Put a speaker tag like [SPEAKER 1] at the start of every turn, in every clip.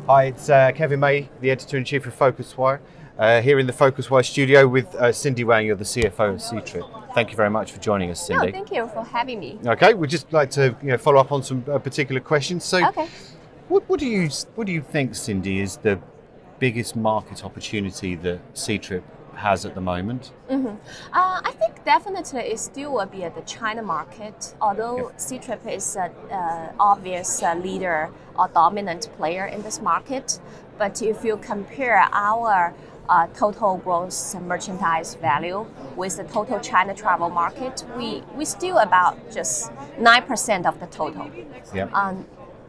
[SPEAKER 1] Hi, it's Kevin May, the Editor-in-Chief of PhocusWire, here in the PhocusWire studio with Cindy Wang, you're the CFO of Ctrip. Thank you very much for joining us, Cindy.
[SPEAKER 2] No, thank you for having me.
[SPEAKER 1] Okay, we'd just like to follow up on some particular questions. So,
[SPEAKER 2] Okay.
[SPEAKER 1] what do you think, Cindy, is the biggest market opportunity that Ctrip has at the moment?
[SPEAKER 2] I think definitely it still will be at the China market, although Ctrip is an obvious leader or dominant player in this market. But if you compare our total gross merchandise value with the total China travel market, we still about just 9% of the total.
[SPEAKER 1] Yeah.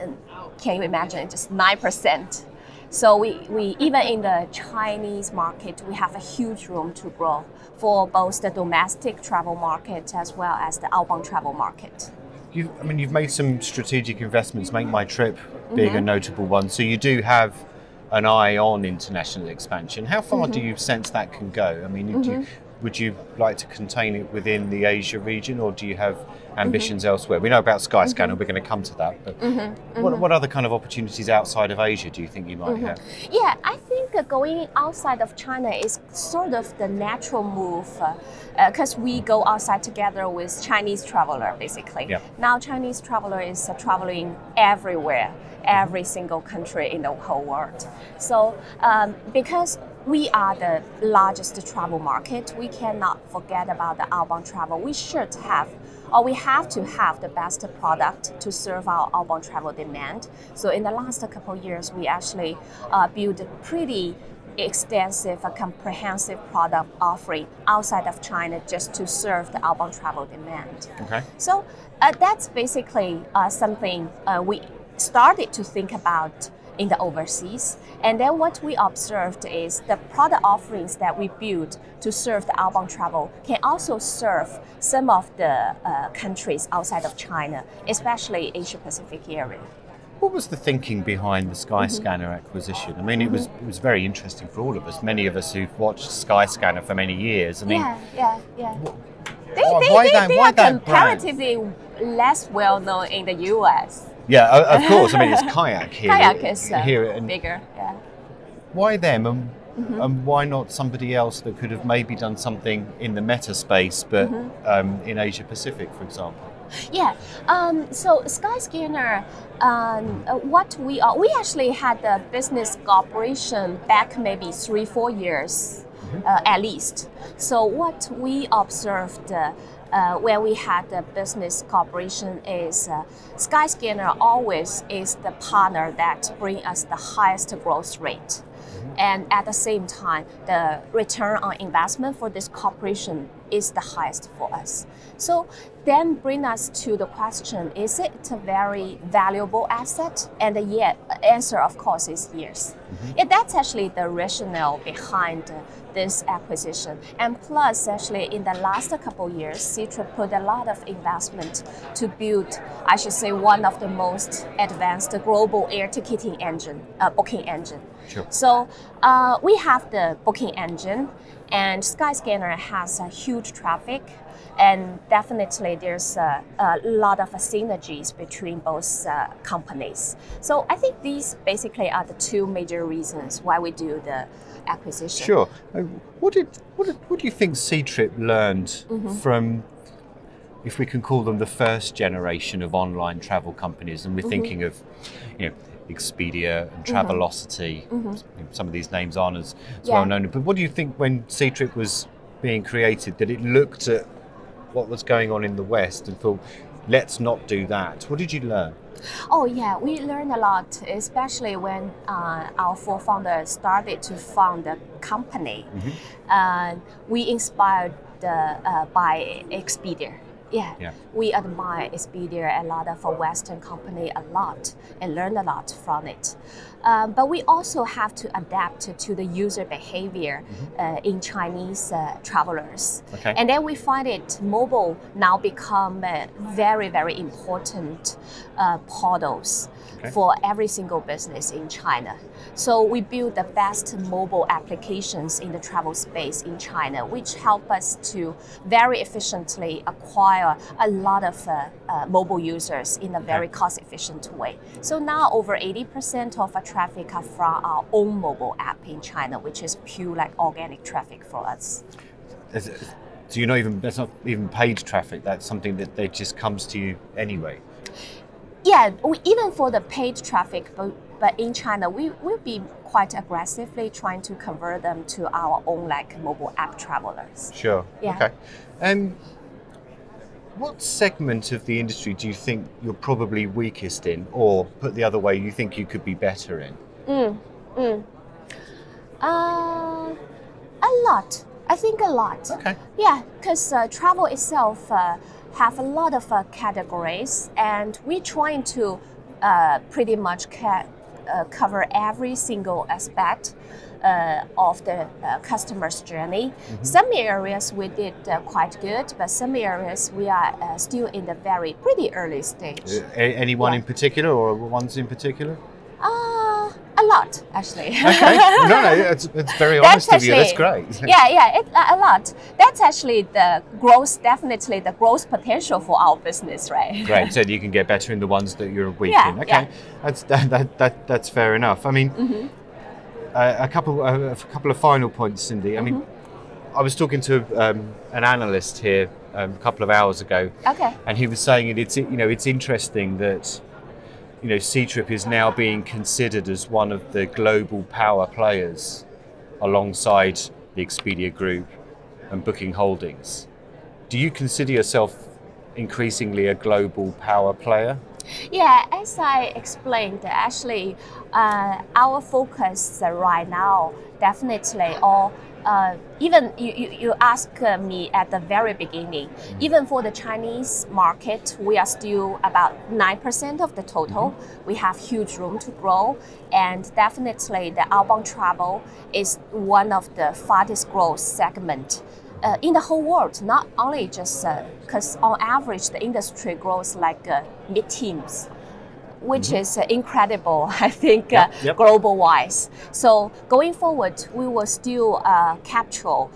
[SPEAKER 2] And can you imagine, just 9%? So we even in the Chinese market, we have a huge room to grow for both the domestic travel market as well as the outbound travel market.
[SPEAKER 1] You've made some strategic investments, Make My Trip being a notable one. So you do have an eye on international expansion. How far do you sense that can go? I mean, would you like to contain it within the Asia region, or do you have ambitions elsewhere? We know about Skyscanner, we're going to come to that, but what other kind of opportunities outside of Asia do you think you might have?
[SPEAKER 2] Yeah, I think going outside of China is sort of the natural move because we go outside together with Chinese traveler, basically.
[SPEAKER 1] Yeah.
[SPEAKER 2] Now Chinese traveler is traveling everywhere, every single country in the whole world. So because we are the largest travel market, we cannot forget about the outbound travel. We should have, or we have to have the best product to serve our outbound travel demand. So in the last couple of years, we actually built a pretty extensive, comprehensive product offering outside of China just to serve the outbound travel demand.
[SPEAKER 1] Okay.
[SPEAKER 2] So that's basically something we started to think about in the overseas. And then what we observed is the product offerings that we built to serve the outbound travel can also serve some of the countries outside of China, especially Asia Pacific area.
[SPEAKER 1] What was the thinking behind the Skyscanner acquisition? I mean, it was very interesting for all of us. Many of us who've watched Skyscanner for many years. I mean,
[SPEAKER 2] yeah. They
[SPEAKER 1] why
[SPEAKER 2] are
[SPEAKER 1] that
[SPEAKER 2] comparatively less well known in the US.
[SPEAKER 1] Yeah, of course. I mean, it's Kayak here.
[SPEAKER 2] Kayak is bigger. Yeah.
[SPEAKER 1] Why them, and why not somebody else that could have maybe done something in the meta space, but in Asia Pacific, for example?
[SPEAKER 2] Yeah. So Skyscanner, we actually had the business cooperation back maybe 3-4 years at least. So what we observed when we had the business cooperation is Skyscanner always is the partner that brings us the highest growth rate. And at the same time, the return on investment for this cooperation is the highest for us. So then bring us to the question, is it a very valuable asset? And the answer, of course, is yes. Yeah, that's actually the rationale behind this acquisition. And plus, actually, in the last couple of years, Ctrip put a lot of investment to build, I should say, one of the most advanced global air ticketing engine, booking engine.
[SPEAKER 1] Sure.
[SPEAKER 2] So we have the booking engine, and Skyscanner has a huge traffic, and definitely there's a lot of synergies between both companies. So I think these basically are the two major reasons why we do the acquisition.
[SPEAKER 1] Sure. What do you think Ctrip learned from, if we can call them the first generation of online travel companies, and we're thinking of, Expedia and Travelocity. Some of these names aren't as well known. But what do you think when Ctrip was being created, that it looked at what was going on in the West and thought, let's not do that? What did you learn?
[SPEAKER 2] Oh yeah, we learned a lot, especially when our four founders started to found the company. We inspired by Expedia. Yeah, we admire Expedia, a lot of Western company a lot, and learn a lot from it. But we also have to adapt to the user behavior in Chinese travelers.
[SPEAKER 1] Okay.
[SPEAKER 2] And then we find it mobile now become very, very important portals for every single business in China. So we build the best mobile applications in the travel space in China, which help us to very efficiently acquire acquire a lot of mobile users in a very cost-efficient way. So now over 80% of our traffic are from our own mobile app in China, which is pure like organic traffic for us.
[SPEAKER 1] So that's not even paid traffic, that's something that just comes to you anyway?
[SPEAKER 2] Yeah, even for the paid traffic, but in China, we will be quite aggressively trying to convert them to our own like mobile app travelers.
[SPEAKER 1] Sure.
[SPEAKER 2] Yeah.
[SPEAKER 1] Okay. What segment of the industry do you think you're probably weakest in, or put the other way, you think you could be better in?
[SPEAKER 2] A lot. I think a lot.
[SPEAKER 1] Okay.
[SPEAKER 2] Yeah, because travel itself have a lot of categories, and we're trying to pretty much cover every single aspect of the customer's journey. Some areas we did quite good, but some areas we are still in the pretty early stage.
[SPEAKER 1] Anyone in particular, or ones in particular?
[SPEAKER 2] A lot, actually.
[SPEAKER 1] Okay. No, it's very honest of you. That's great.
[SPEAKER 2] Yeah, a lot. That's actually definitely the growth potential for our business, right?
[SPEAKER 1] Great. So you can get better in the ones that you're weak in. Okay.
[SPEAKER 2] Yeah.
[SPEAKER 1] That's fair enough. I mean, a couple of final points, Cindy. I mean, I was talking to an analyst here a couple of hours ago.
[SPEAKER 2] Okay.
[SPEAKER 1] And he was saying it's interesting that Ctrip is now being considered as one of the global power players alongside the Expedia Group and Booking Holdings. Do you consider yourself increasingly a global power player?
[SPEAKER 2] Yeah, as I explained, actually, our focus right now definitely even you asked me at the very beginning, even for the Chinese market, we are still about 9% of the total. We have huge room to grow, and definitely the outbound travel is one of the fastest growth segment in the whole world, not only just because on average the industry grows like mid-teens, which is incredible, I think, global-wise. So going forward, we will still capture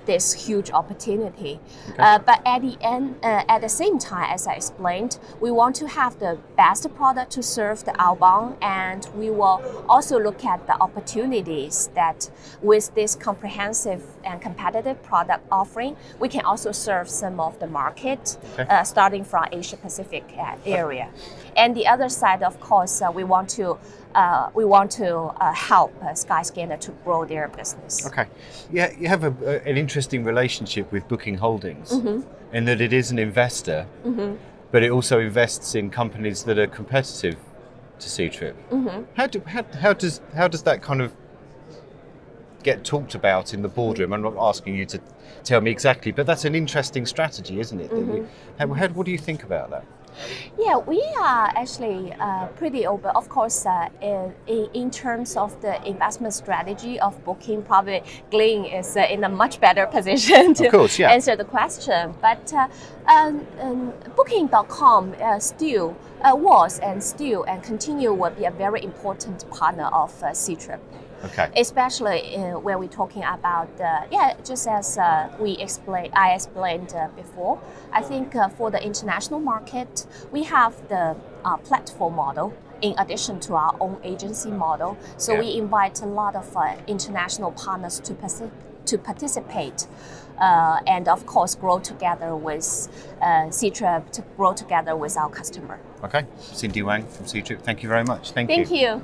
[SPEAKER 2] this huge opportunity. But at the same time, as I explained, we want to have the best product to serve the outbound, and we will also look at the opportunities that with this comprehensive and competitive product offering, we can also serve some of the market, starting from Asia Pacific area. And the other side, of course, we want to help Skyscanner to grow their business. Okay.
[SPEAKER 1] Yeah, you have an interesting relationship with Booking Holdings in that it is an investor, but it also invests in companies that are competitive to Ctrip. How does that kind of get talked about in the boardroom? I'm not asking you to tell me exactly, but that's an interesting strategy, isn't it? What do you think about that?
[SPEAKER 2] Yeah, we are actually pretty open. Of course, in terms of the investment strategy of Booking, probably Glenn is in a much better position to answer the question. But Booking.com still was and still and continue will be a very important partner of Ctrip.
[SPEAKER 1] Okay.
[SPEAKER 2] Especially when we're talking about just as I explained before. I think for the international market, we have the platform model in addition to our own agency model. So we invite a lot of international partners to participate. And of course, grow together with Ctrip, to grow together with our customer.
[SPEAKER 1] Okay, Cindy Wang from Ctrip, thank you very much. Thank you.
[SPEAKER 2] Thank you.